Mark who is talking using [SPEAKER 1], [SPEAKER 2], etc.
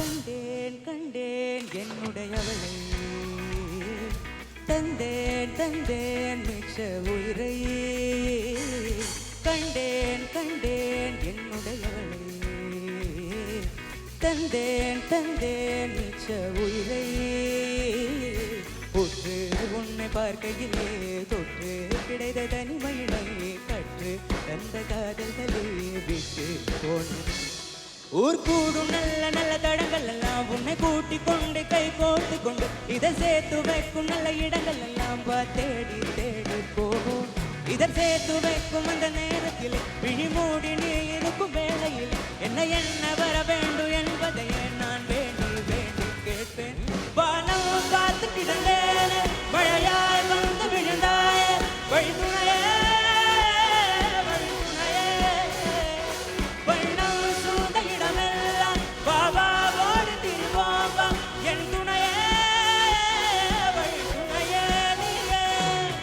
[SPEAKER 1] கண்டேன் கண்டேன் என்னுடையவளை, தந்தேன் தந்தேன் மிச்ச உயிரை. கண்டேன் கண்டேன் என்னுடையவளை, தந்தேன் தந்தேன் மிச்ச உயிரை. உற்று உன்னை பார்க்கையிலே தொற்று கிடைத்த தனிமையினை கற்று தந்த காதல்களை விட்டு போன ஊர் கூடும் நல்ல நல்ல தடங்கள் எல்லாம் உன்னை கூட்டிக் கொண்டு கை கோர்த்து கொண்டு இதை சேர்த்து வைக்கும் நல்ல இடங்கள் எல்லாம் தேடி தேடி போகும். இதை சேர்த்து வைக்கும் அந்த நேரத்தில் விழி மூடி நீ இருக்கும் வேளையில் என்ன என்ன வர வேண்டும் என்பதை